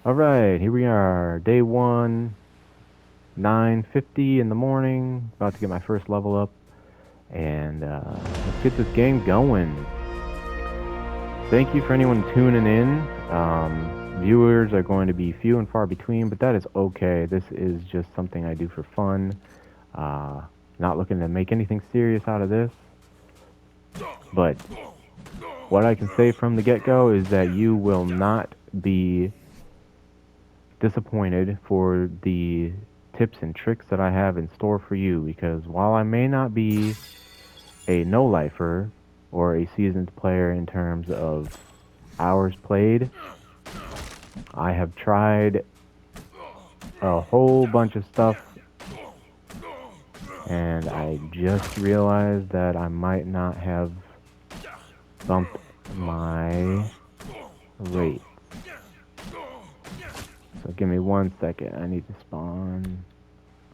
Alright, here we are. Day 1, 9:50 in the morning. About to get my first level up. And let's get this game going. Thank you for anyone tuning in. Viewers are going to be few and far between, but that is okay. This is just something I do for fun. Not looking to make anything serious out of this. But what I can say from the get-go is that you will not be disappointed for the tips and tricks that I have in store for you, because while I may not be a no-lifer or a seasoned player in terms of hours played, I have tried a whole bunch of stuff and I just realized that I might not have bumped my rate. So give me 1 second. I need to spawn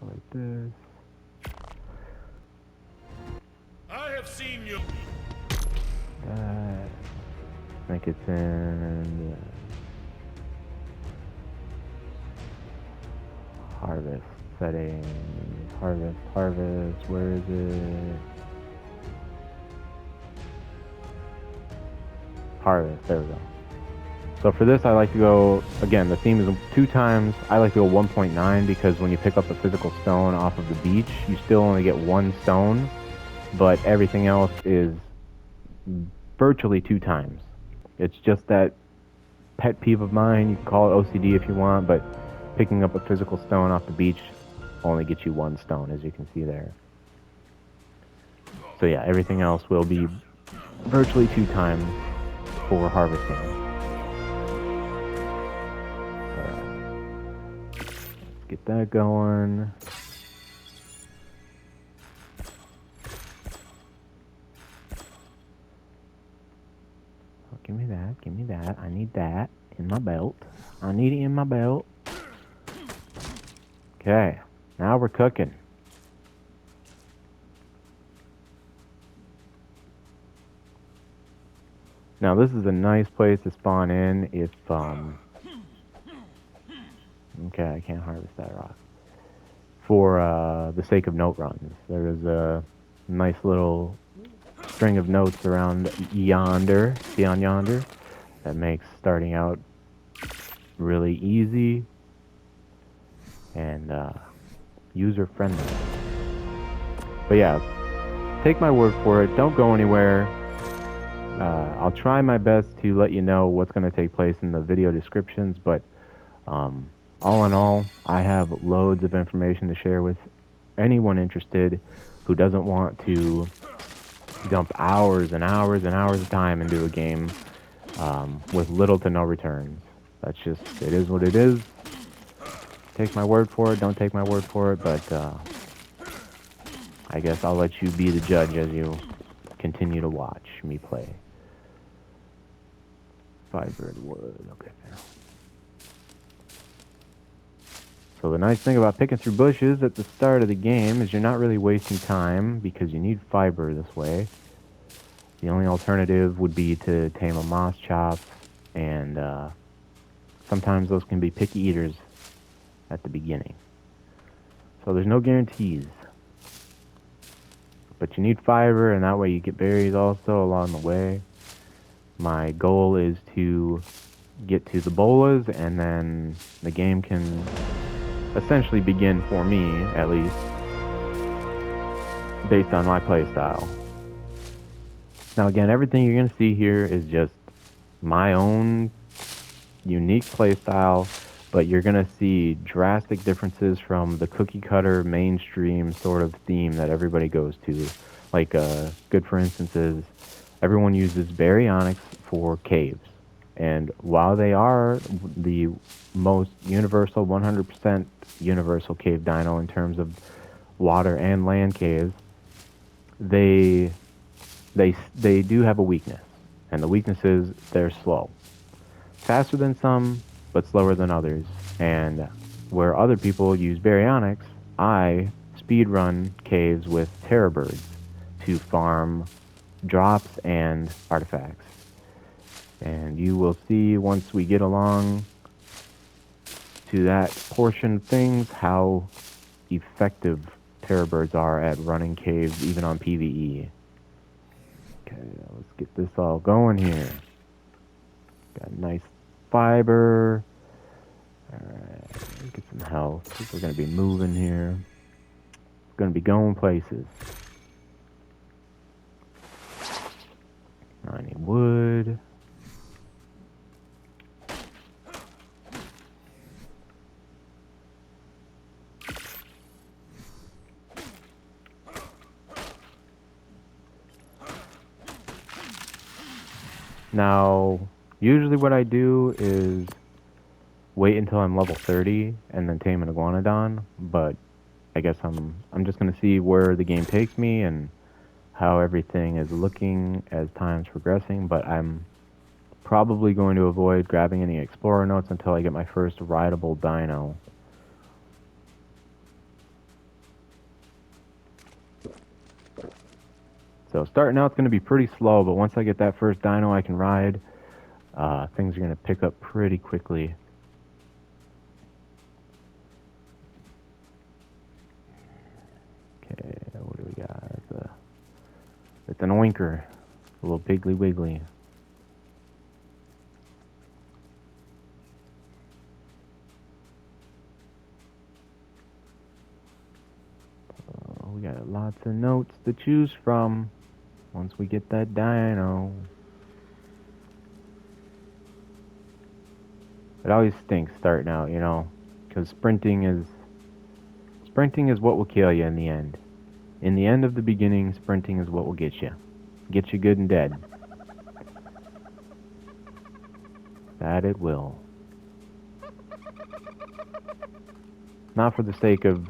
like this. I have seen you. That. I think it's in harvest settings. Harvest. Where is it? Harvest. There we go. So for this, I like to go, again, the theme is 2 times. I like to go 1.9 because when you pick up a physical stone off of the beach, you still only get 1 stone, but everything else is virtually 2 times. It's just that pet peeve of mine. You can call it OCD if you want, but picking up a physical stone off the beach only gets you 1 stone, as you can see there. So yeah, everything else will be virtually 2 times for harvesting. Get that going. Oh, give me that. I need that in my belt. I need it in my belt. Okay, now we're cooking. Now this is a nice place to spawn in if, okay, I can't harvest that rock. For the sake of note runs. There is a nice little string of notes around yonder, beyond yonder, that makes starting out really easy and user friendly. But yeah, take my word for it. Don't go anywhere. I'll try my best to let you know what's going to take place in the video descriptions, but all in all, I have loads of information to share with anyone interested who doesn't want to dump hours and hours and hours of time into a game with little to no returns. That's just, it is what it is. Take my word for it, don't take my word for it, but I guess I'll let you be the judge as you continue to watch me play. Fiber wood, okay. So the nice thing about picking through bushes at the start of the game is you're not really wasting time because you need fiber this way. The only alternative would be to tame a moss chop, and sometimes those can be picky eaters at the beginning. So there's no guarantees. But you need fiber, and that way you get berries also along the way. My goal is to get to the bolas, and then the game can essentially begin for me, at least, based on my playstyle. Now again, everything you're going to see here is just my own unique playstyle, but you're going to see drastic differences from the cookie cutter mainstream sort of theme that everybody goes to. Like, good for instance is, everyone uses baryonyx for caves. And while they are the most universal, 100% universal cave dino in terms of water and land caves, they do have a weakness. And the weakness is they're slow. Faster than some, but slower than others. And where other people use baryonyx, I speedrun caves with terror birds to farm drops and artifacts. And you will see once we get along to that portion of things, how effective terror birds are at running caves, even on PvE. Okay, let's get this all going here. Got a nice fiber. Alright, get some health. We're going to be moving here. Going to be going places. I need wood. Now, usually what I do is wait until I'm level 30 and then tame an iguanodon, but I guess I'm just gonna see where the game takes me and how everything is looking as time's progressing, but I'm probably going to avoid grabbing any explorer notes until I get my first rideable dino. So starting out, it's going to be pretty slow, but once I get that first dino I can ride, things are going to pick up pretty quickly. Okay, what do we got? It's an oinker, a little piggly wiggly. We got lots of notes to choose from once we get that dino. It always stinks starting out, you know, because sprinting is what will kill you in the end. In the end of the beginning, sprinting is what will get you good and dead. That it will. Not for the sake of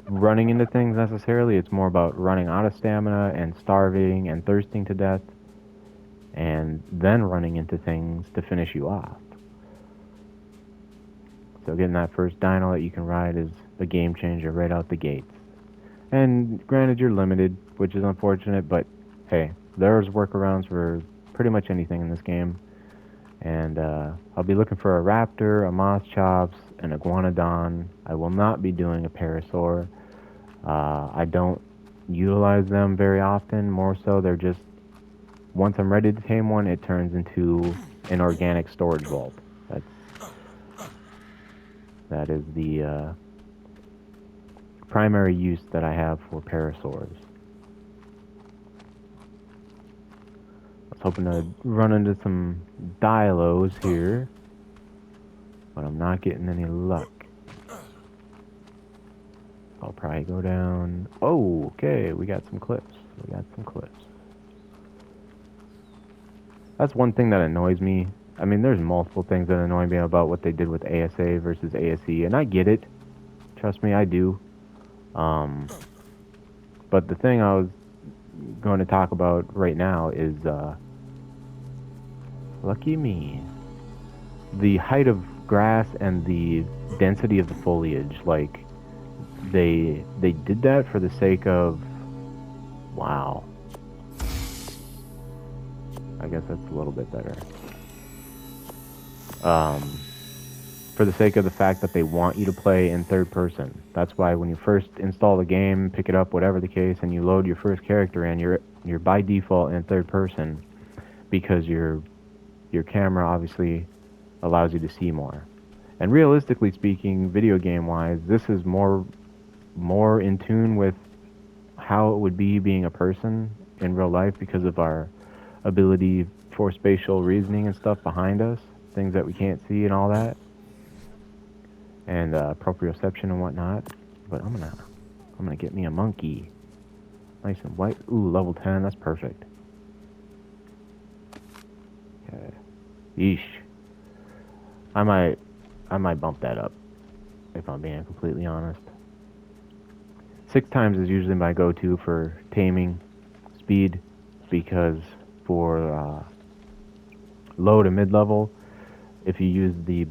running into things necessarily, it's more about running out of stamina and starving and thirsting to death and then running into things to finish you off. So getting that first dino that you can ride is a game changer right out the gates. And granted, you're limited, which is unfortunate, but hey, there's workarounds for pretty much anything in this game. And I'll be looking for a raptor, a Moschops, an iguanodon. I will not be doing a parasaur. I don't utilize them very often. More so, they're just, once I'm ready to tame one, it turns into an organic storage vault. That is the primary use that I have for parasaurs. I was hoping to run into some dilos here, but I'm not getting any luck. I'll probably go down. Oh, okay, we got some clips. That's one thing that annoys me. I mean, there's multiple things that annoy me about what they did with ASA versus ASE, and I get it. Trust me, I do. But the thing I was going to talk about right now is, lucky me, the height of grass and the density of the foliage. Like, they did that for the sake of, wow. I guess that's a little bit better. For the sake of the fact that they want you to play in third person. That's why when you first install the game, pick it up, whatever the case, and you load your first character in, you're by default in third person, because your camera obviously allows you to see more. And realistically speaking, video game wise, this is more in tune with how it would be being a person in real life, because of our ability for spatial reasoning and stuff behind us, things that we can't see and all that, and proprioception and whatnot. But I'm gonna get me a monkey, nice and white. Ooh, level 10. That's perfect. Okay. Yeesh. I might bump that up, if I'm being completely honest. 6 times is usually my go-to for taming speed, because for low to mid-level, if you use the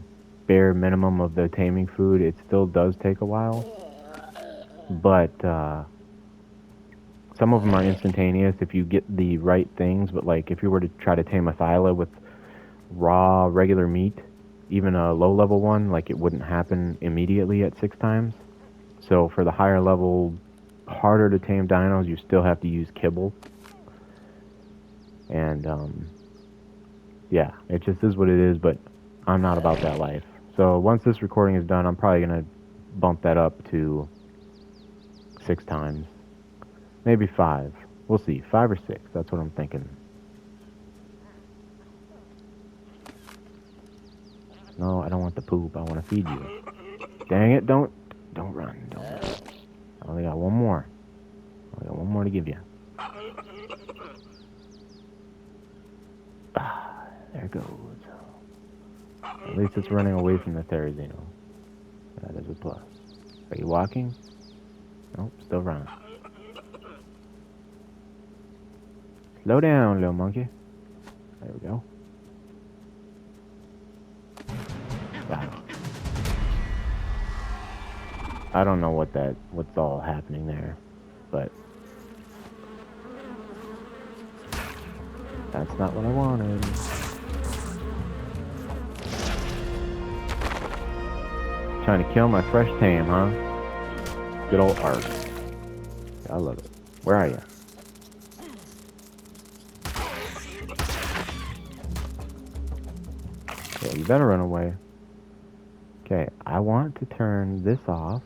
bare minimum of the taming food, it still does take a while. But some of them are instantaneous if you get the right things. But like, if you were to try to tame a thyla with raw regular meat, even a low level one, like it wouldn't happen immediately at 6 times. So for the higher level, harder to tame dinos, you still have to use kibble. And yeah, it just is what it is, but I'm not about that life. So once this recording is done, I'm probably going to bump that up to 6 times. Maybe 5. We'll see. 5 or 6. That's what I'm thinking. No, I don't want the poop. I want to feed you. Dang it, don't run. Don't run. I only got one more. I got one more to give you. Ah, there it goes. At least it's running away from the Therizino. That is a plus. Are you walking? Nope, still running. Slow down, little monkey. There we go. Wow. I don't know what's all happening there, but that's not what I wanted. Trying to kill my fresh tame, huh? Good old Ark. I love it. Where are you? Yeah, you better run away. Okay, I want to turn this off.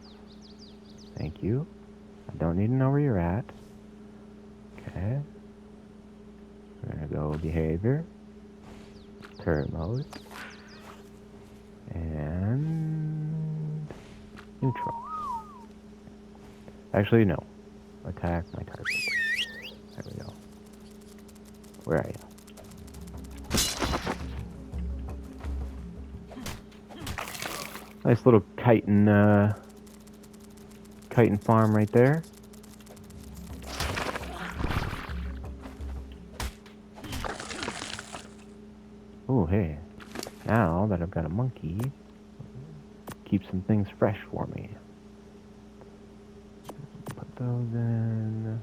Thank you. I don't need to know where you're at. Okay. We're gonna go behavior. Turret mode. And neutral. Actually, no. Attack my target. There we go. Where are you? Nice little chitin farm right there. Oh, hey. Now that I've got a monkey, keep some things fresh for me. Put those in.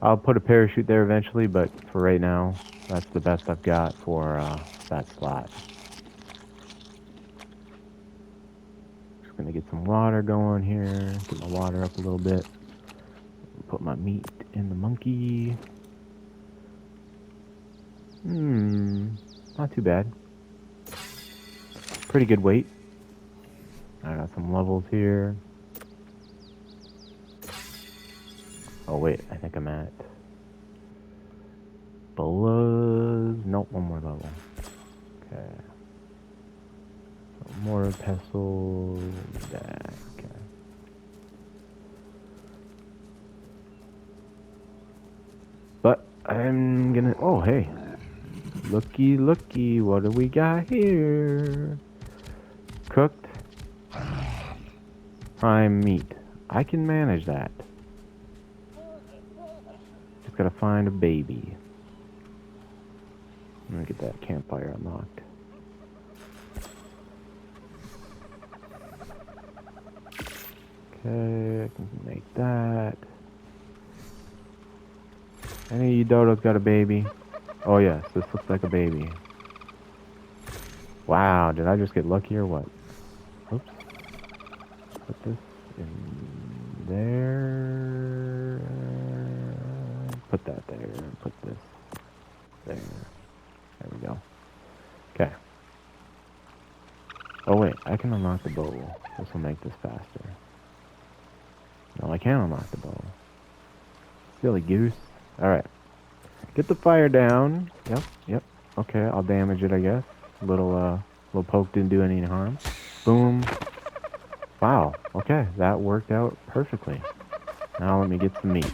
I'll put a parachute there eventually, but for right now, that's the best I've got for that slot. Just gonna get some water going here, get my water up a little bit. Put my meat in the monkey. Not too bad. Pretty good weight. I got some levels here. Oh wait, I think I'm at Bolas. Nope, one more level. Okay. More pestles. Okay. But I'm gonna. Oh hey, looky, what do we got here? Cooked prime meat. I can manage that. Just gotta find a baby. I'm gonna get that campfire unlocked. Okay, I can make that. Any of you dodos got a baby? Oh yes, this looks like a baby. Wow, did I just get lucky or what? Oops. Put this in there. Put that there. Put this there. There we go. Okay. Oh wait, I can unlock the bow. This will make this faster. No, I can't unlock the bow. Silly goose. Alright. Get the fire down. Yep. Okay, I'll damage it, I guess. Little poke didn't do any harm. Boom. Wow. Okay, that worked out perfectly. Now let me get some meat.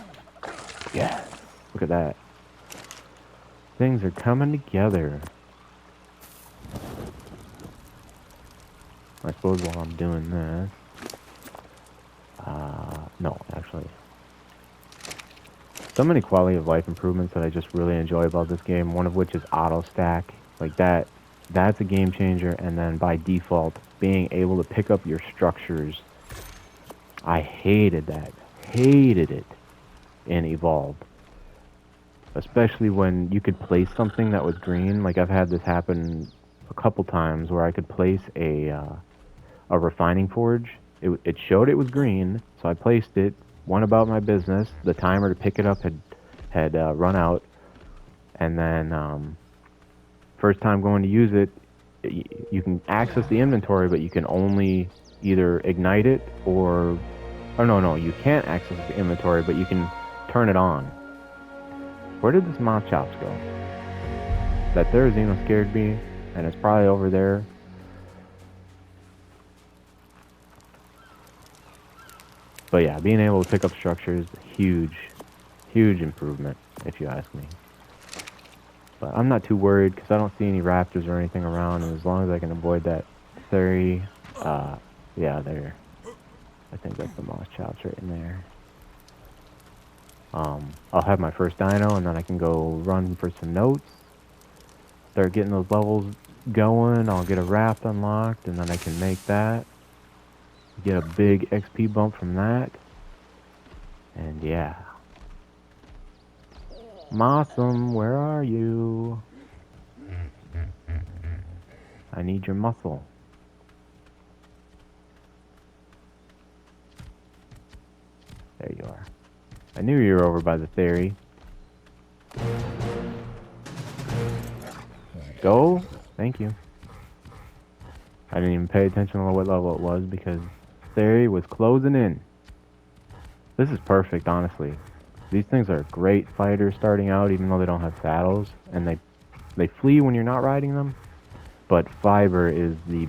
Yes. Look at that. Things are coming together. I suppose while I'm doing this... no, actually. So many quality of life improvements that I just really enjoy about this game, one of which is auto stack. Like that's a game changer, and then by default, being able to pick up your structures. I hated that. Hated it in Evolved. especially when you could place something that was green. Like I've had this happen a couple times where I could place a refining forge. It showed it was green, so I placed it. Went about my business. The timer to pick it up had run out, and then first time going to use it, you can access the inventory, but you can only either ignite it or no, you can't access the inventory, but you can turn it on. Where did this moth chops go? That Therizino scared me, and it's probably over there. But yeah, being able to pick up structures, huge improvement, if you ask me. But I'm not too worried because I don't see any raptors or anything around, and as long as I can avoid that Theri, yeah, there. I think that's the moss chops right in there. I'll have my first dino, and then I can go run for some notes. Start getting those levels going. I'll get a raft unlocked, and then I can make that. Get a big XP bump from that. And yeah. Mossum, where are you? I need your muscle. There you are. I knew you were over by the Theri. Go. Thank you. I didn't even pay attention to what level it was because Theri was closing in. This is perfect, honestly. These things are great fighters starting out, even though they don't have saddles, and they flee when you're not riding them. But fiber is the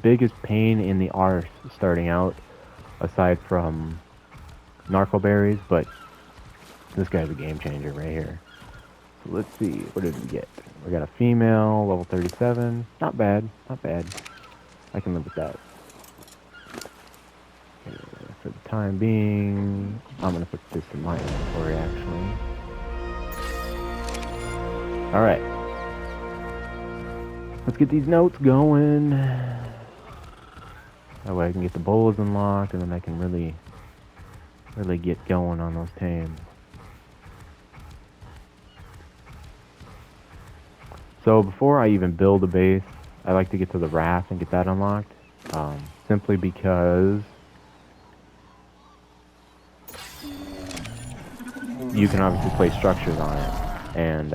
biggest pain in the arse starting out, aside from narco berries. But this guy's a game changer right here. So let's see, what did we get? We got a female, level 37. Not bad, not bad. I can live with that. Okay, for the time being, I'm gonna put this in my inventory actually. Alright. Let's get these notes going. That way I can get the bolas unlocked, and then I can really get going on those tames. So before I even build a base, I like to get to the raft and get that unlocked. Simply because you can obviously place structures on it, and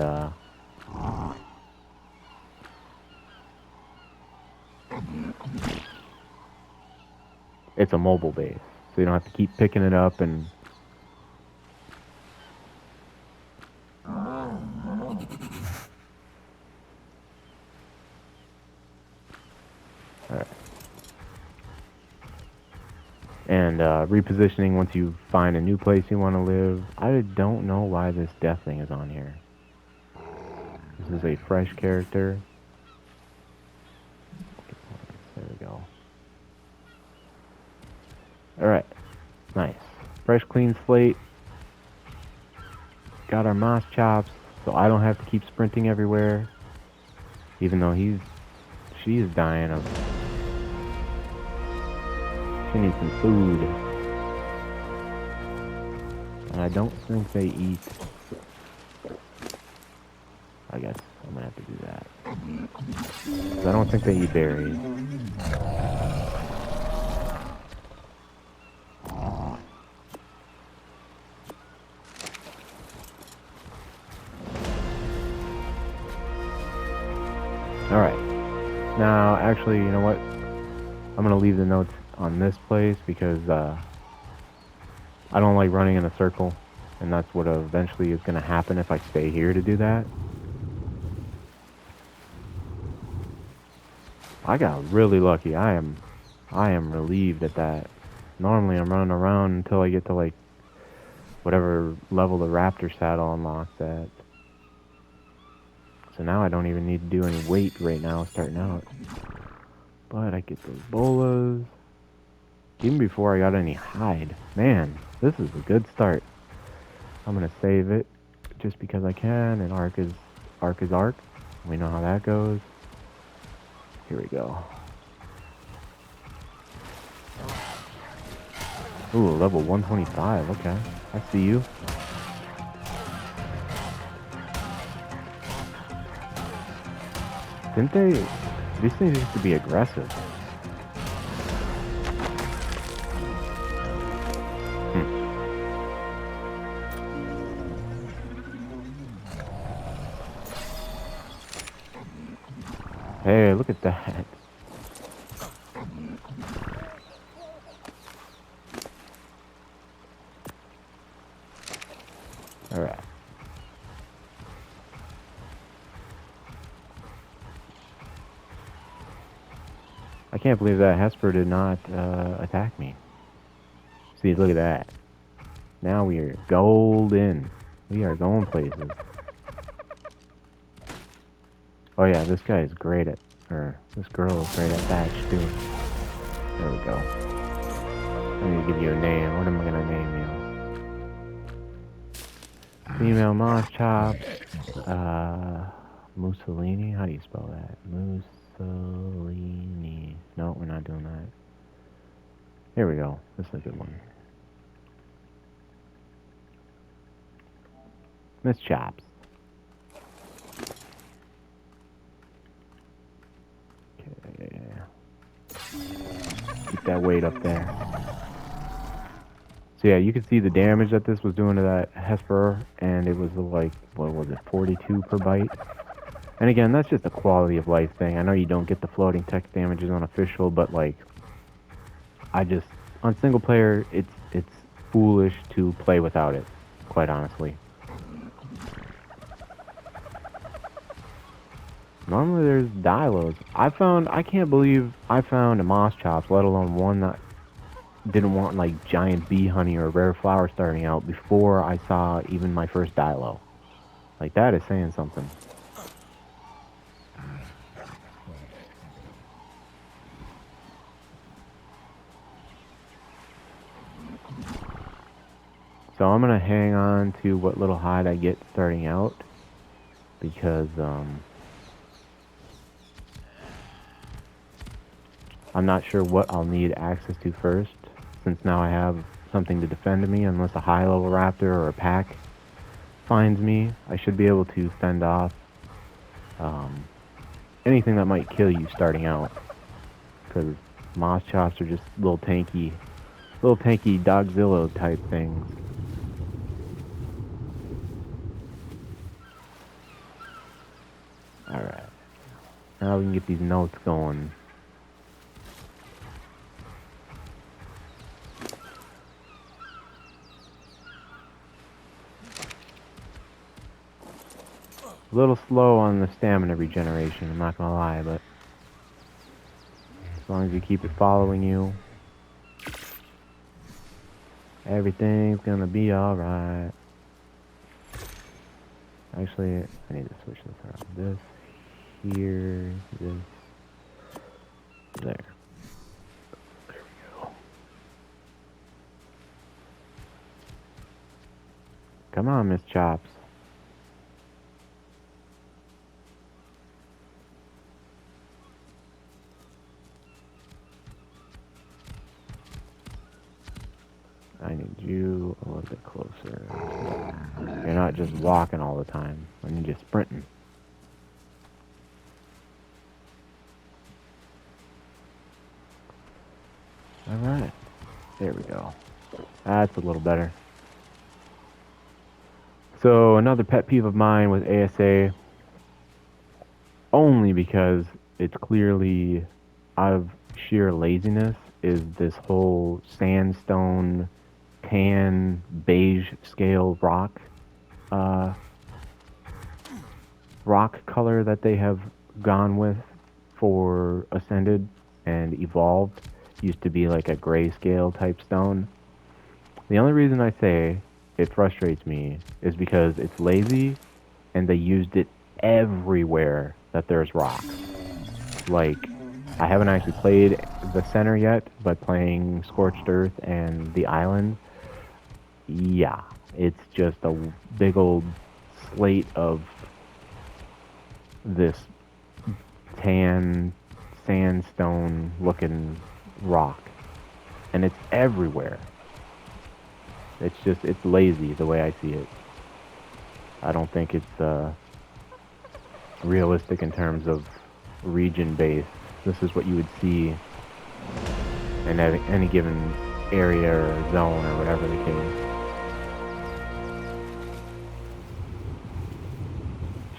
it's a mobile base, so you don't have to keep picking it up and... Alright. And repositioning once you find a new place you want to live. I don't know why this death thing is on here. This is a fresh character. There we go. Alright. Nice. Fresh, clean slate. Got our moss chops, so I don't have to keep sprinting everywhere. Even though she is dying of... She needs some food. And I don't think they eat. I guess I'm gonna have to do that. 'Cause I don't think they eat berries. Alright. Now, actually, you know what? I'm gonna leave the notes on this place because I don't like running in a circle, and that's what eventually is gonna happen if I stay here to do that. I got really lucky. I am relieved at that. Normally I'm running around until I get to like whatever level the raptor saddle unlocks at. So now I don't even need to do any weight right now starting out. But I get those bolas. Even before I got any hide. Man, this is a good start. I'm gonna save it just because I can, and Ark is Ark. We know how that goes. Here we go. Ooh, level 125, okay. I see you. Didn't they? These things used to be aggressive. Hey, look at that. Alright. I can't believe that Hesper did not attack me. See, look at that. Now we are golden. We are going places. Oh yeah, this guy is great at, or this girl is great at thatch too. There we go. I need to give you a name. What am I gonna name you? Female moss chops. Mussolini. How do you spell that? Mussolini. No, we're not doing that. Here we go. This is a good one. Miss Chops. Okay. Keep that weight up there. So yeah, you can see the damage that this was doing to that Hesper, and it was like, what was it, 42 per bite? And again, that's just a quality of life thing. I know you don't get the floating text damages on official, but like, on single player, it's foolish to play without it, quite honestly. Normally there's dilos. I can't believe I found a moss chops, let alone one that didn't want like giant bee honey or rare flower starting out before I saw even my first dilo. Like, that is saying something. So I'm gonna hang on to what little hide I get starting out, because I'm not sure what I'll need access to first, since now I have something to defend me. Unless a high level raptor or a pack finds me, I should be able to fend off anything that might kill you starting out, because moss chops are just little tanky Dogzilla type things. Alright. Now we can get these notes going. A little slow on the stamina regeneration, I'm not gonna lie, but as long as you keep it following you, everything's gonna be alright. Actually, I need to switch this around. This here, this there. There we go. Come on, Miss Chops. I need you a little bit closer. You're not just walking all the time. I need you sprinting. Alright. There we go. That's a little better. So another pet peeve of mine with ASA, only because it's clearly out of sheer laziness, is this whole sandstone, tan, beige scale rock color that they have gone with for Ascended and Evolved. Used to be like a grayscale type stone. The only reason I say it frustrates me is because it's lazy and they used it everywhere that there's rocks. Like, I haven't actually played the center yet, but playing Scorched Earth and the island, yeah, it's just a big old slate of this tan sandstone looking rock, and it's everywhere. It's lazy the way I see it. I don't think it's realistic in terms of region based. This is what you would see in any given area or zone or whatever the case.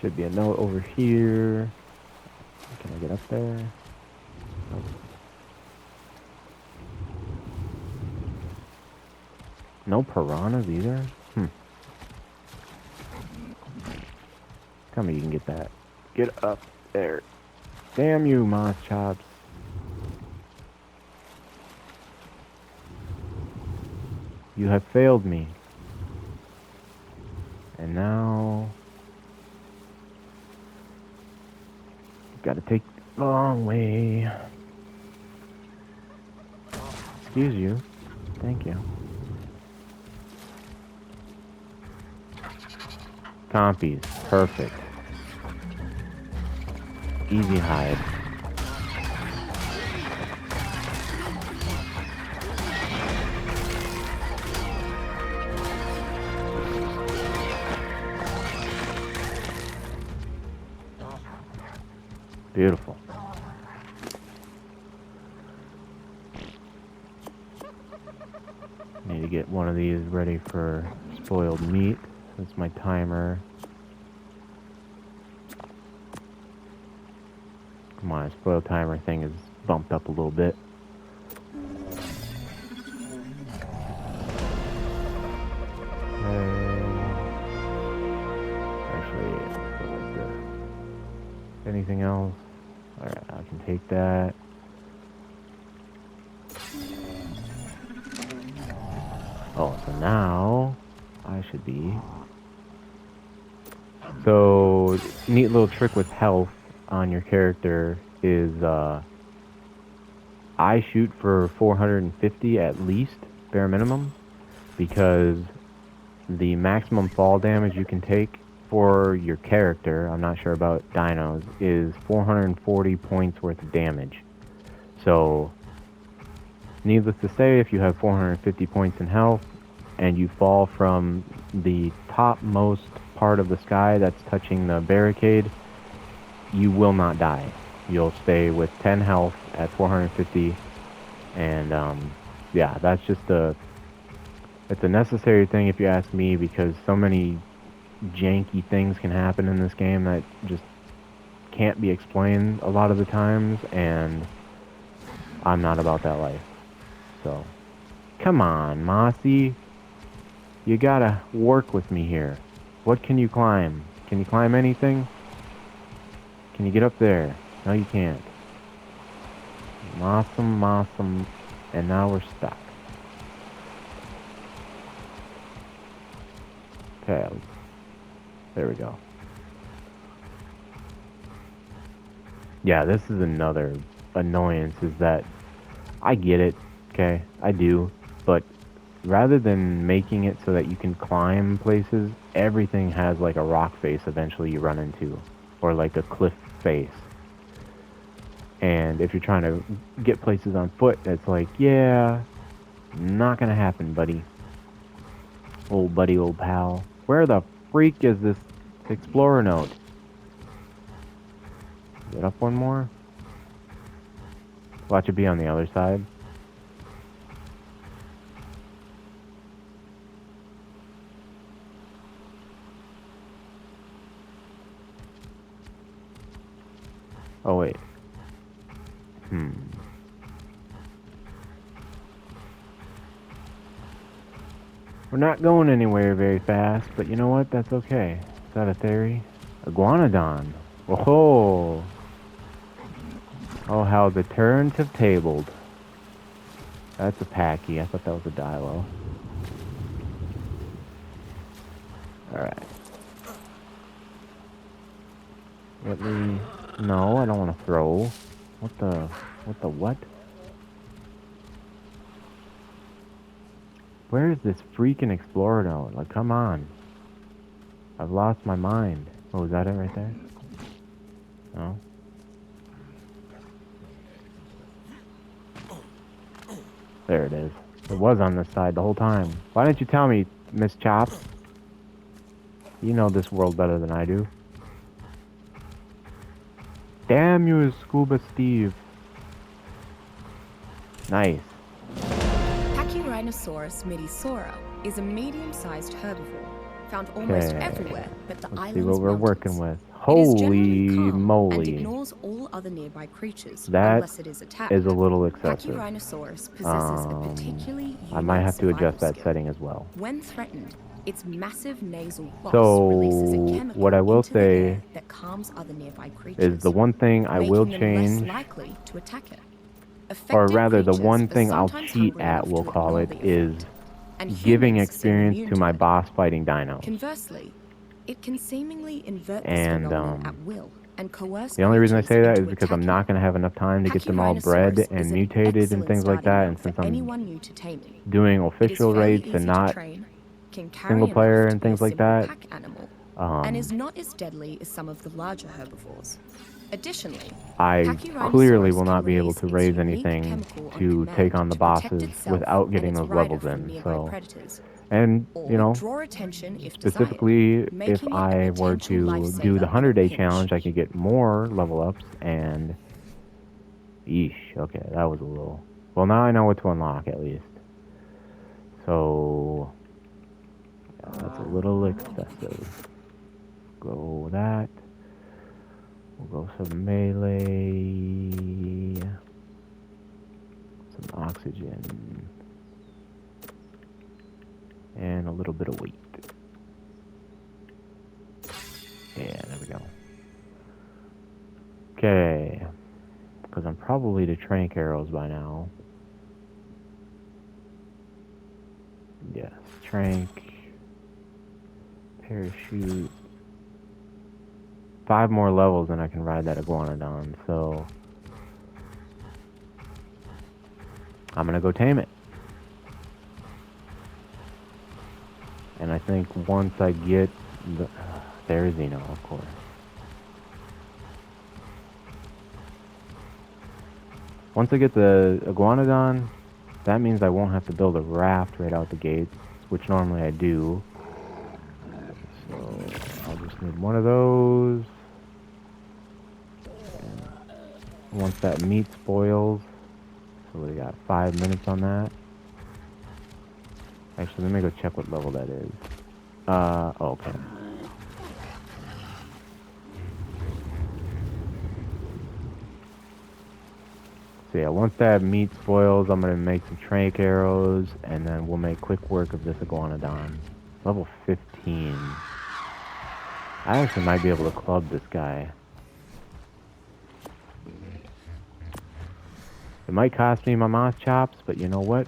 Should be a note over here. Can I get up there? Nope. No piranhas either? Tell me you can get that. Get up there. Damn you, moss chops. You have failed me. And now... you've got to take the long way. Excuse you. Thank you. Compies. Perfect. Easy hide. Beautiful. Need to get one of these ready for spoiled meat. That's my timer. Come on, spoiled timer thing is bumped up a little bit. Actually, let's go like this. Anything else? Alright, I can take that. Oh, so now I should be. So, neat little trick with health on your character is I shoot for 450 at least, bare minimum, because the maximum fall damage you can take for your character, I'm not sure about dinos, is 440 points worth of damage. So, needless to say, if you have 450 points in health and you fall from the topmost part of the sky that's touching the barricade, you will not die. You'll stay with 10 health at 450, and yeah, that's just it's a necessary thing if you ask me, because so many janky things can happen in this game that just can't be explained a lot of the times, and I'm not about that life. So, come on, Mossy. You gotta work with me here. What can you climb? Can you climb anything? Can you get up there? No, you can't. Mossum, and now we're stuck. Okay, there we go. Yeah, this is another annoyance, is that I get it, okay, I do, but rather than making it so that you can climb places, everything has like a rock face eventually you run into, or like a cliff face. And if you're trying to get places on foot, it's like, yeah, not gonna happen, buddy. Old buddy, old pal. Where the freak is this explorer note? Get up one more? Watch it be on the other side. Oh, wait. We're not going anywhere very fast, but you know what? That's okay. Is that a theory? Iguanodon. Oh, oh, how the turns have tabled. That's a Packy. I thought that was a Dilo. Alright. Let me... No, I don't want to throw. What the what? Where is this freaking explorer note? Like, come on. I've lost my mind. Oh, is that it right there? No? There it is. It was on this side the whole time. Why didn't you tell me, Miss Chops? You know this world better than I do. Damn you, Scuba Steve. Nice. Pachyrhinosaurus midisora is a medium-sized herbivore found almost everywhere but the Let's island's see what we're working mountains. with. It is generally Holy calm moly. and ignores all other nearby creatures That unless it is attacked. is a little excessive. Pachyrhinosaurus possesses a particularly unique I might have to adjust that skill. setting as well. When threatened, its massive nasal boss So, releases a chemical what I will into the say air that calms other nearby creatures, is the one thing I will making them less change, likely to attack it. or Affected rather the creatures one are thing I'll sometimes cheat hungry at, enough we'll to call ignore it, the is effect, and giving humans seem experience immune to my it. boss fighting dinos. Conversely, it can seemingly invert And, this phenomenon at will and coerce The only reason I creatures say that is into because I'm attacking not it. going to have enough time to get them all Pachyrhinosaurus bred and is an mutated and excellent things like starting that, dog and for since I'm anyone new to taming. doing It is official very rates easy and to not train, can carry single enough player to and be a things like simple that, pack animal, and is not as deadly as some of the larger herbivores. Additionally, I clearly will not be able to raise anything to take on the bosses without getting those levels in, so, and, you know, draw attention if specifically desired, if making it a I were potential to lifesaver do the in a 100-day pinch. challenge, I could get more level ups, and, yeesh, okay, that was a little, well, now I know what to unlock, at least. So, yeah, that's a little excessive. Go that. We'll go some melee. Some oxygen. And a little bit of weight. Yeah, there we go. Okay. Because I'm probably to trank arrows by now. Yes, trank. Parachute. 5 more levels and I can ride that iguanodon, so I'm gonna go tame it. And I think once I get the... there's Xeno, of course. Once I get the iguanodon, that means I won't have to build a raft right out the gates, which normally I do. So I'll just need one of those. And once that meat spoils, so we got 5 minutes on that. Actually, let me go check what level that is. Oh, okay. So yeah, once that meat spoils, I'm gonna make some trank arrows, and then we'll make quick work of this iguanodon. Level 15. I actually might be able to club this guy. It might cost me my moss chops, but you know what?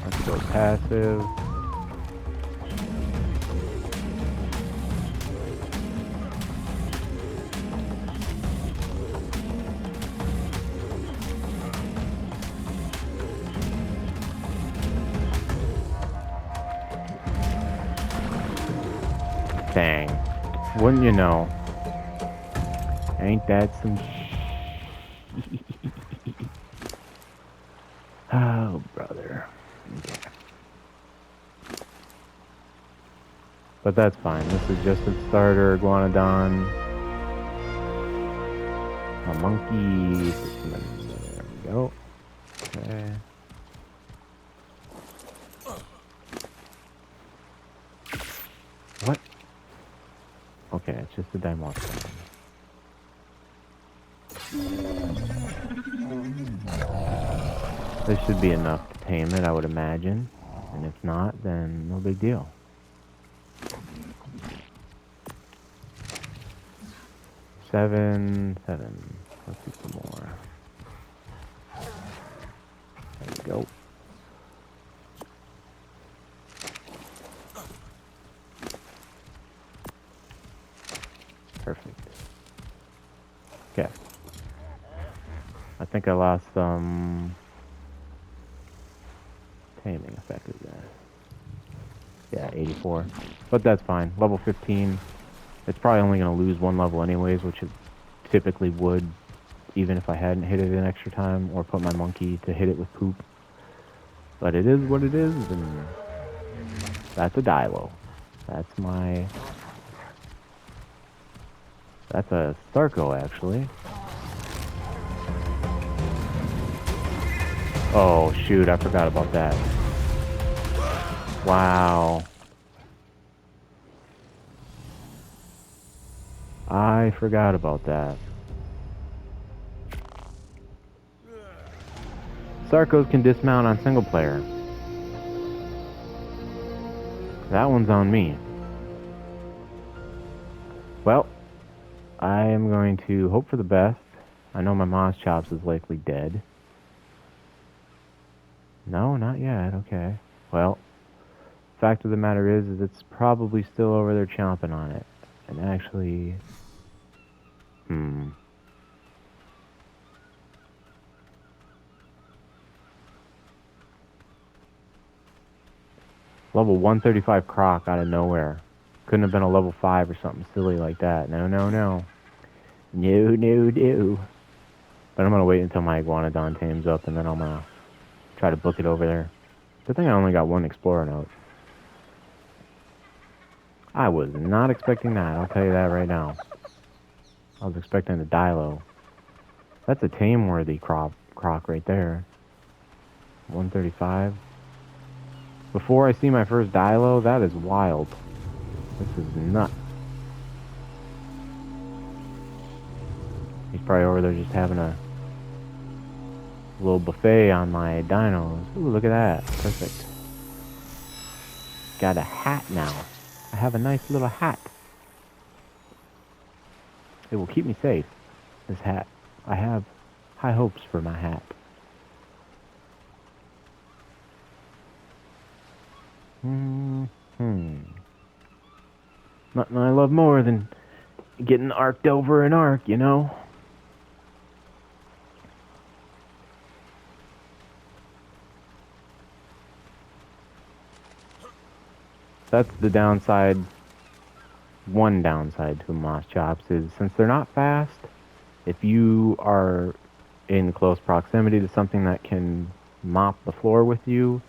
Let's go passive. Dang. Wouldn't you know? Ain't that some Oh, brother. Okay. But that's fine. This is just a starter iguanodon. A monkey. There we go. Okay. What? Okay, it's just a dimorph. This should be enough to tame it, I would imagine. And if not, then no big deal. Seven. Let's do some more. There we go. Perfect. Okay. I think I lost some taming effect of that. Yeah, 84. But that's fine. Level 15. It's probably only going to lose 1 level anyways, which it typically would even if I hadn't hit it an extra time or put my monkey to hit it with poop. But it is what it is, and that's a Dilo. That's my... That's a Starko, actually. Oh, shoot, I forgot about that. Wow. I forgot about that. Starkos can dismount on single player. That one's on me. Well, I am going to hope for the best. I know my Moss Chops is likely dead. No, not yet. Okay. Well, fact of the matter is it's probably still over there chomping on it. And actually... Level 135 Croc out of nowhere. Couldn't have been a level 5 or something silly like that. No, no, no. No, no, no. But I'm going to wait until my Iguanodon tames up, and then I'm going to try to book it over there. Good thing I only got one Explorer note. I was not expecting that, I'll tell you that right now. I was expecting a Dilo. That's a tame-worthy croc right there. 135. Before I see my first Dilo, that is wild. This is nuts. He's probably over there just having a little buffet on my dinos. Ooh, look at that. Perfect. Got a hat now. I have a nice little hat. It will keep me safe, this hat. I have high hopes for my hat. Nothing I love more than getting arked over an ark, you know? That's the downside. One downside to Moss Chops is since they're not fast, if you are in close proximity to something that can mop the floor with you,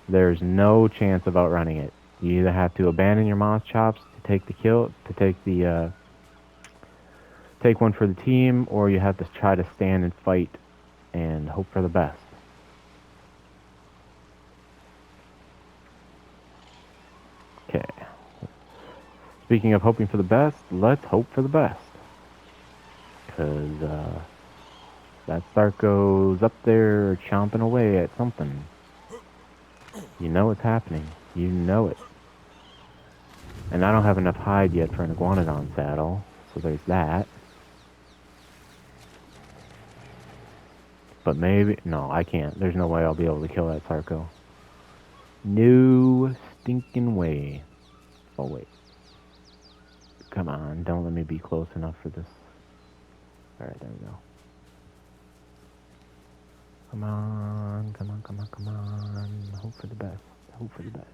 there's no chance of outrunning it. You either have to abandon your Moss Chops to take the kill, to take one for the team, or you have to try to stand and fight and hope for the best. Okay. Speaking of hoping for the best, let's hope for the best. Because that Starko's up there chomping away at something. You know it's happening. You know it. And I don't have enough hide yet for an Iguanodon saddle, so there's that. But maybe... No, I can't. There's no way I'll be able to kill that Starko. No stinking way. Oh, wait. Come on, don't let me be close enough for this. Alright, there we go. Come on, come on, come on, come on. Hope for the best. Hope for the best.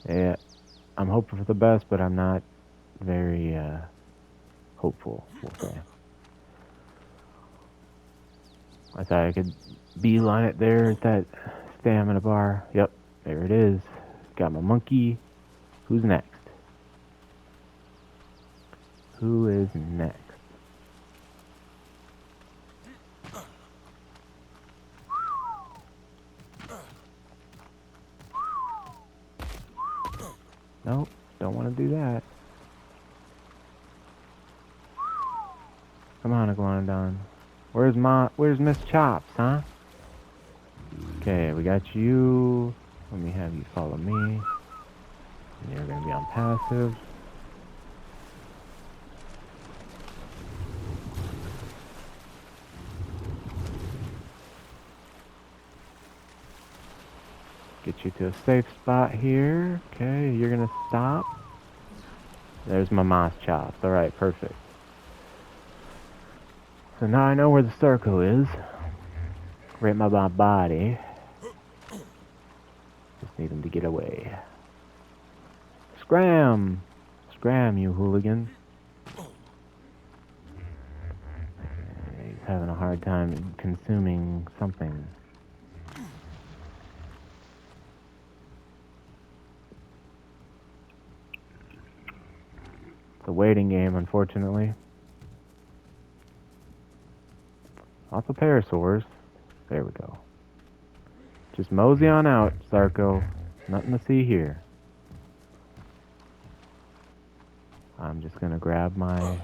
Yeah, I'm hoping for the best, but I'm not very hopeful, we'll say. I thought I could beeline it there at that stamina bar. Yep, there it is. Got my monkey. Who's next? Who is next? Nope, don't want to do that. Come on, Iguanodon. Where's Miss Chops, huh? Okay, we got you. Let me have you follow me. You're gonna be on passive. Get you to a safe spot here. Okay, you're gonna stop. There's my Moss Chops. Alright, perfect. So now I know where the Starko is. Right by my body. Just need him to get away. Scram! Scram, you hooligan. He's having a hard time consuming something. It's a waiting game, unfortunately. Lots of parasaurs. There we go. Just mosey on out, Sarko. Nothing to see here. I'm just gonna grab my...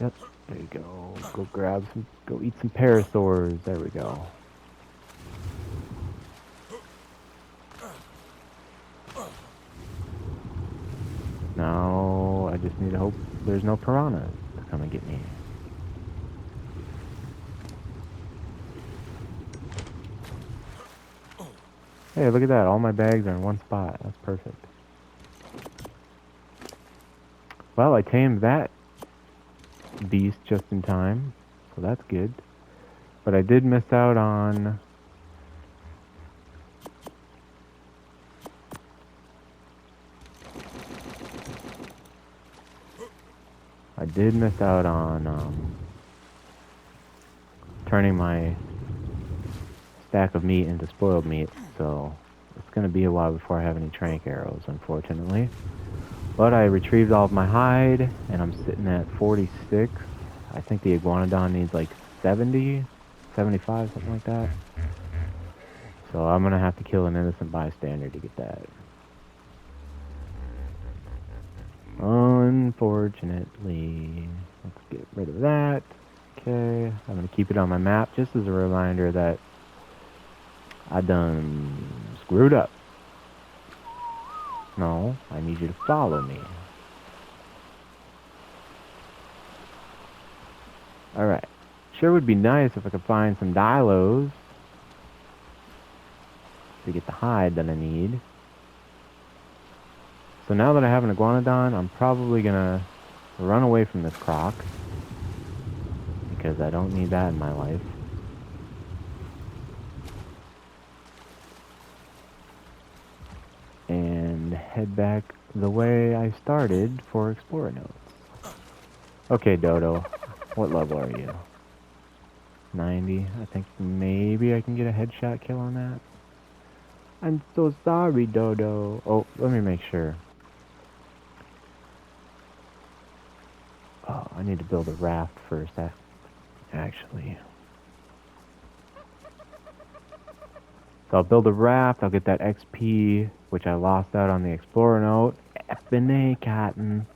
Yep, there you go. Go grab some... Go eat some parasaurs. There we go. Now, I just need to hope there's no piranhas to come and get me. Hey, look at that. All my bags are in one spot. That's perfect. Well, I tamed that beast just in time, so that's good. But I did miss out on... turning my stack of meat into spoiled meat, so it's going to be a while before I have any trank arrows, unfortunately. But I retrieved all of my hide, and I'm sitting at 46. I think the iguanodon needs like 70, 75, something like that. So I'm going to have to kill an innocent bystander to get that. Unfortunately. Let's get rid of that. Okay, I'm going to keep it on my map just as a reminder that I done screwed up. No, I need you to follow me. Alright. Sure would be nice if I could find some dilos to get the hide that I need. So now that I have an iguanodon, I'm probably gonna run away from this croc, because I don't need that in my life. And head back the way I started for Explorer Notes. Okay, Dodo. What level are you? 90. I think maybe I can get a headshot kill on that. I'm so sorry, Dodo. Oh, let me make sure. Oh, I need to build a raft first, actually. So I'll build a raft, I'll get that XP, which I lost out on the Explorer Note. F&A, Cotton.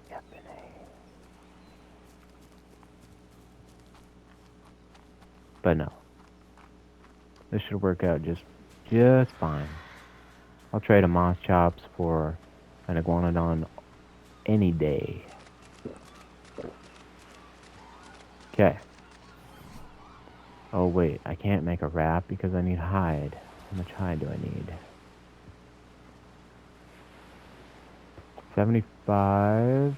F&A. But no. This should work out just fine. I'll trade a moss chops for an iguanodon any day. Okay. Oh wait, I can't make a raft because I need hide. How much hide do I need? 75.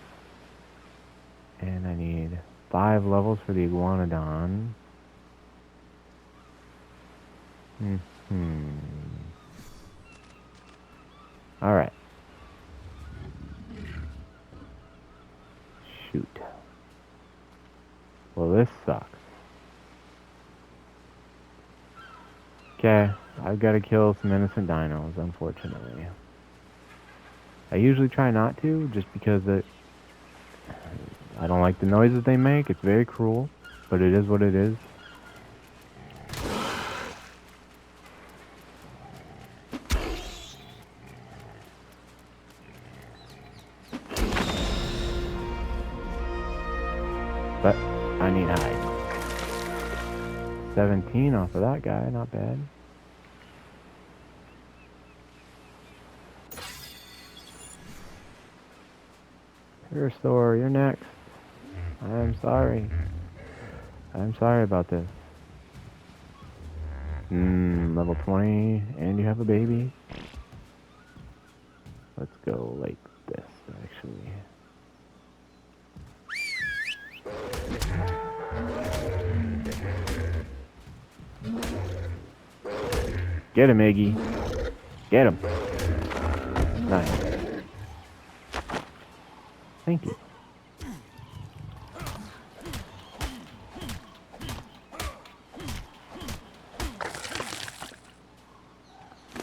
And I need 5 levels for the iguanodon. Alright. Shoot. Well, this sucks. Okay, I've got to kill some innocent dinos, unfortunately. I usually try not to, just because I don't like the noises they make. It's very cruel, but it is what it is. But I need hide. 17 off of that guy, not bad. Parasaur, you're next. I'm sorry. I'm sorry about this. Level 20, and you have a baby? Let's go like this, actually. Get him, Iggy. Get him. Nice. Thank you.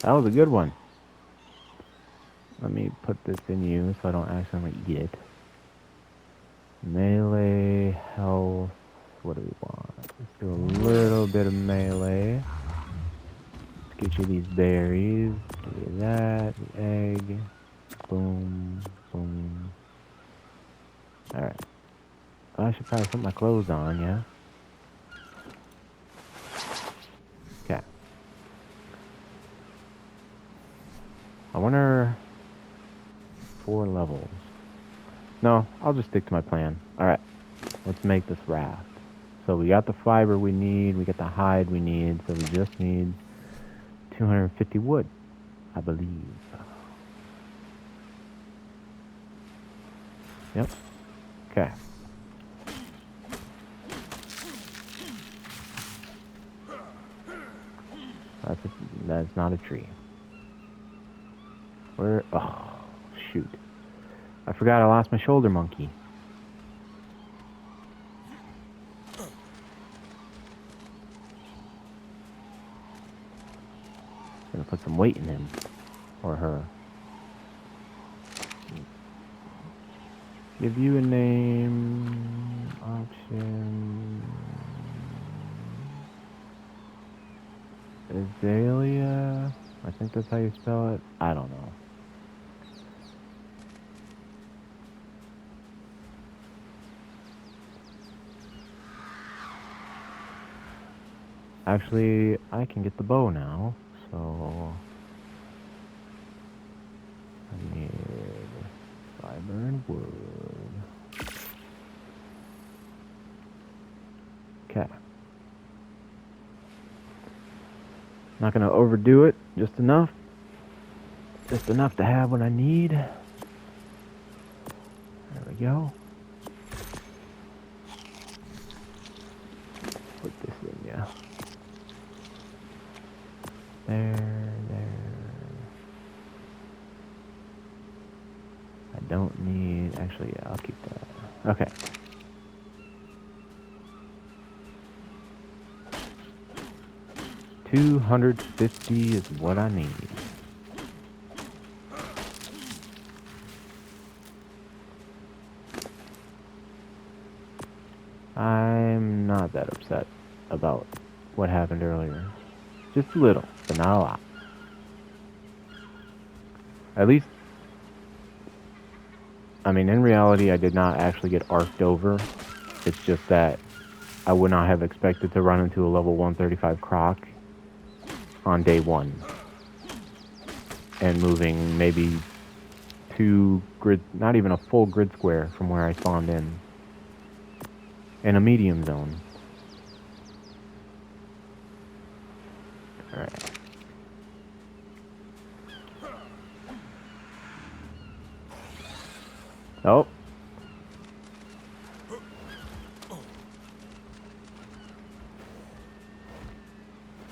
That was a good one. Let me put this in you so I don't accidentally eat it. Melee, health. What do we want? Let's do a little bit of melee. Let's get you these berries. Give you that. The egg. Boom. Boom. Alright. I should probably put my clothes on, yeah? Okay. I wonder... 4 levels. No, I'll just stick to my plan. Alright. Let's make this raft. So we got the fiber we need, we got the hide we need, so we just need 250 wood, I believe. Yep. Okay. That's not a tree. Where? Oh, shoot. I forgot I lost my shoulder monkey. Gonna put some weight in him. Or her. Give you a name. Option. Azalea? I think that's how you spell it. I don't know. Actually, I can get the bow now, so I need fiber and wood. Okay. Not gonna overdo it, just enough. Just enough to have what I need. There we go. Put this in, yeah. There. I don't need, actually, yeah, I'll keep that. Okay. $250 is what I need. I'm not that upset about what happened earlier. Just a little, but not a lot. At least, I mean, in reality, I did not actually get arced over. It's just that I would not have expected to run into a level 135 croc on day 1. And moving maybe 2 grid, not even a full grid square from where I spawned in a medium zone. Alright. Oh.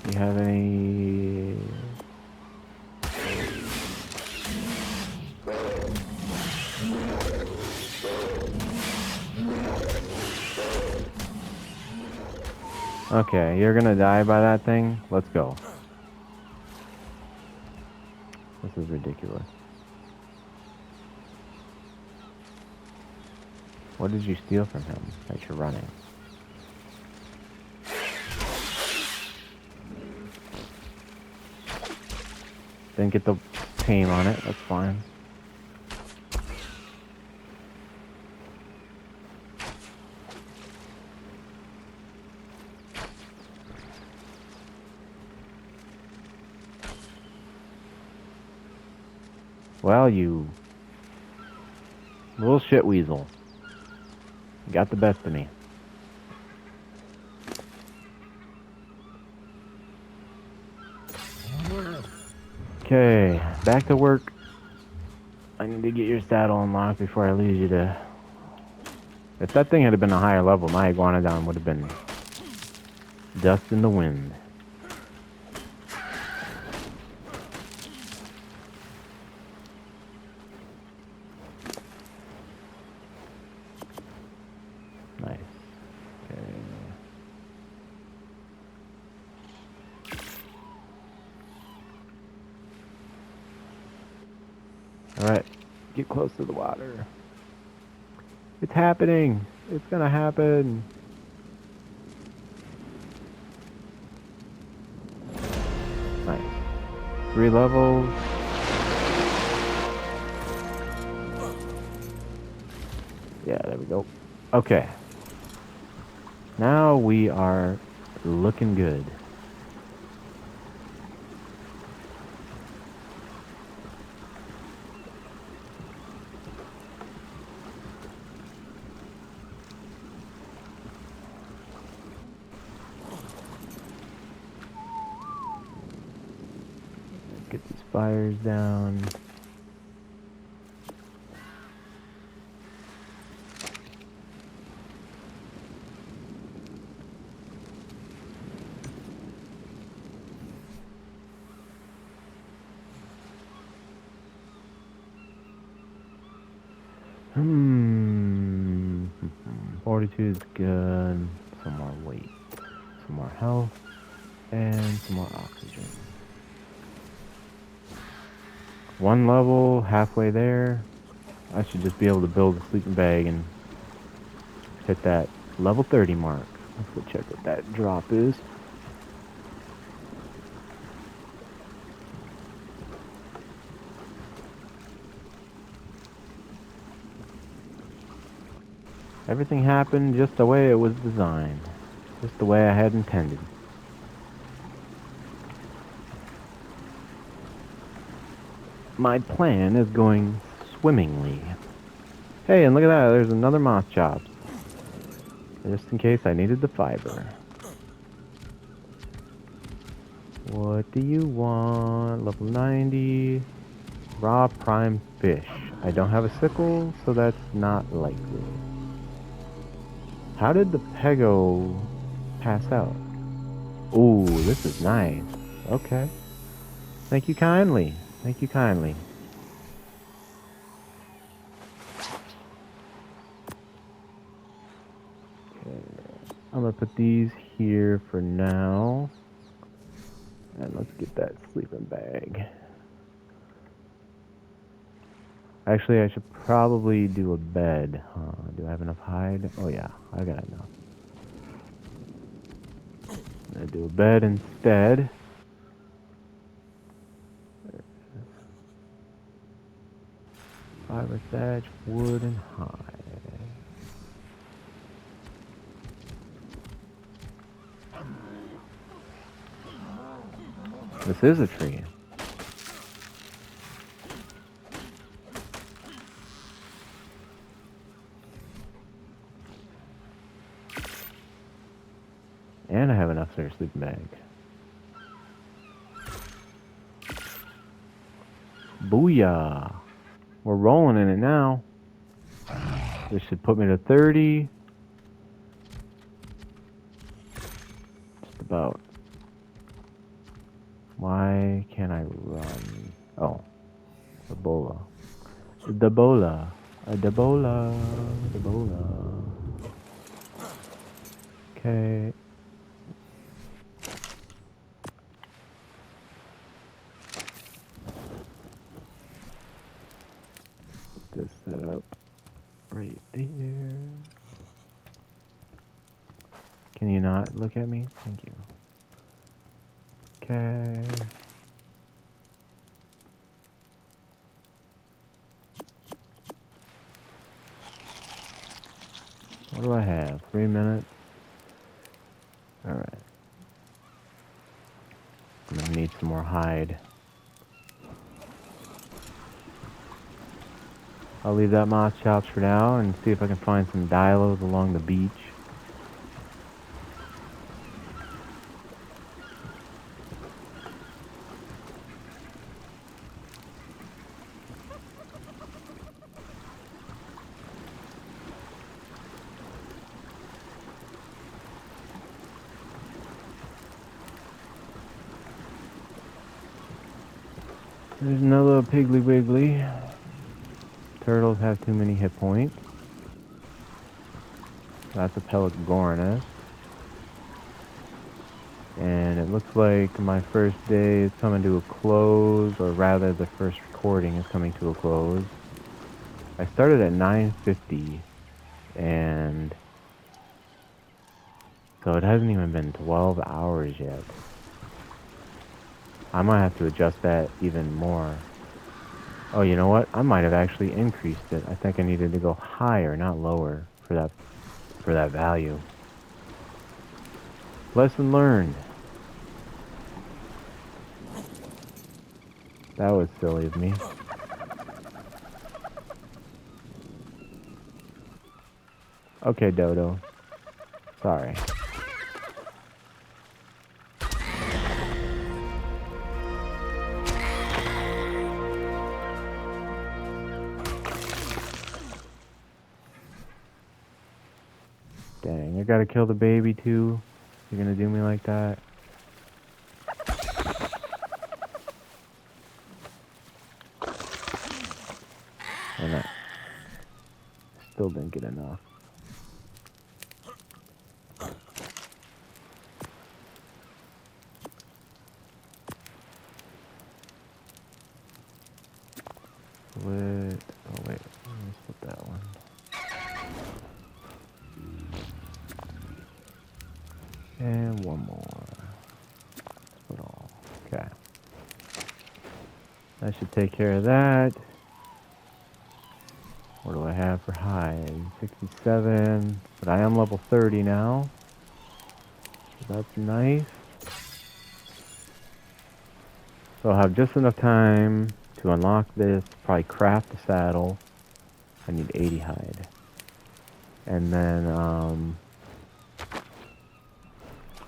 You have any... Okay, you're gonna die by that thing? Let's go. This is ridiculous. What did you steal from him that you're running? Didn't get the tame on it, that's fine. Well, you little shit weasel. You got the best of me. Okay, back to work. I need to get your saddle unlocked before I lose you to... If that thing had been a higher level, my iguanodon would have been dust in the wind. Alright, get close to the water. It's happening! It's gonna happen! Nice. 3 levels. Yeah, there we go. Okay. Now we are looking good. Get these fires down. Hmm. 42 is good. Some more weight. Some more health. And some more oxygen. 1 level, halfway there. I should just be able to build a sleeping bag and hit that level 30 mark. Let's go check what that drop is. Everything happened just the way it was designed. Just the way I had intended. My plan is going swimmingly. Hey, and look at that, there's another moth chop. Just in case I needed the fiber. What do you want? Level 90. Raw prime fish. I don't have a sickle, so that's not likely. How did the pego pass out? Ooh, this is nice. Okay. Thank you kindly. Thank you kindly. Okay. I'm gonna put these here for now. And let's get that sleeping bag. Actually, I should probably do a bed. Do I have enough hide? Oh yeah, I got enough. I'm gonna do a bed instead. Fiber, thatch, wood, and hide. This is a tree. And I have enough for a sleeping bag. Booyah! We're rolling in it now. This should put me to 30. Just about. Why can't I run? Oh. Ebola. Debola. Debola. Debola. Okay. This set up right there. Can you not look at me? Thank you. Okay. What do I have? 3 minutes? Alright. I'm gonna need some more hide. I'll leave that moss chops for now and see if I can find some dilos along the beach. There's another Piggly Wiggly. Turtles have too many hit points. That's a Pelagornis. And it looks like my first day is coming to a close, or rather the first recording is coming to a close. I started at 9:50, and so it hasn't even been 12 hours yet. I might have to adjust that even more. Oh, you know what? I might have actually increased it. I think I needed to go higher, not lower, for that value. Lesson learned. That was silly of me. Okay, Dodo. Sorry. Dang, I gotta kill the baby too? You're gonna do me like that? And I still didn't get enough. Split. Oh wait, let me split that one. And one more. Split all. Okay. That should take care of that. What do I have for hide? 67. But I am level 30 now. So that's nice. So I'll have just enough time to unlock this, probably craft the saddle. I need 80 hide. And then,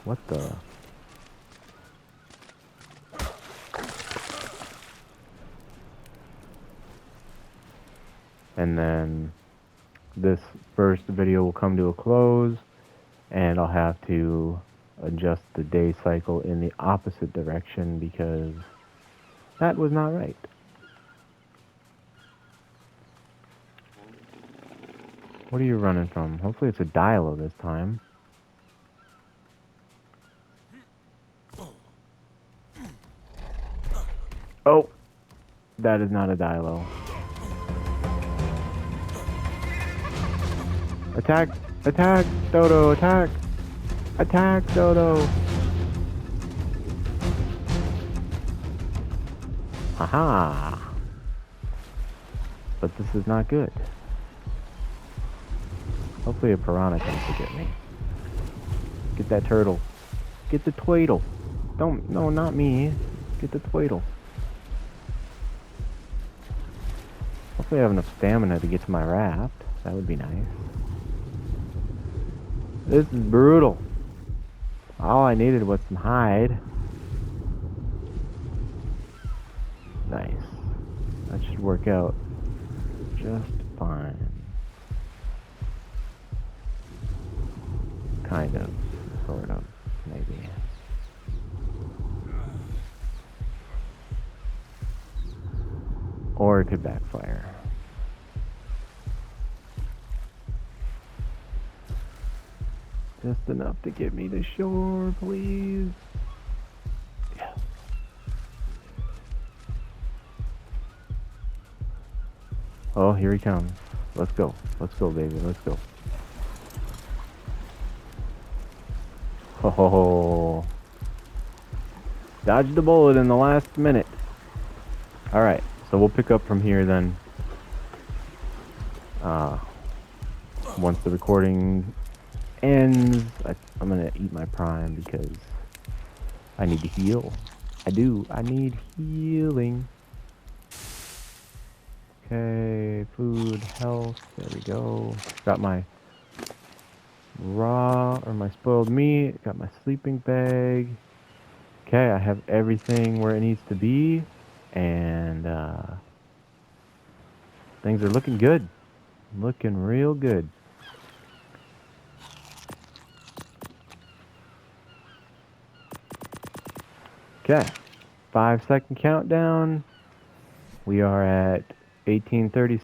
what the? And then this first video will come to a close, and I'll have to adjust the day cycle in the opposite direction because that was not right. What are you running from? Hopefully it's a Dilo this time. Oh! That is not a Dilo. Attack! Attack! Dodo, attack! Attack, Dodo! Haha! But this is not good. Hopefully a piranha comes to get me. Get that turtle. Get the twaddle. Don't, no, not me. Get the twaddle. Hopefully I have enough stamina to get to my raft. That would be nice. This is brutal. All I needed was some hide. Nice. That should work out just fine. Kind of. Sort of. Maybe. Or it could backfire. Just enough to get me to shore, please. Yes. Oh, here he comes. Let's go. Let's go, baby. Let's go. Oh, dodged the bullet in the last minute. Alright, so we'll pick up from here then. Once the recording ends, I'm gonna eat my prime because I need to heal. I do. I need healing. Okay, food, health. There we go. Got my raw or my spoiled meat. Got my sleeping bag. Okay, I have everything where it needs to be, and things are looking good. Looking real good. Okay, 5-second countdown. We are at 18:30.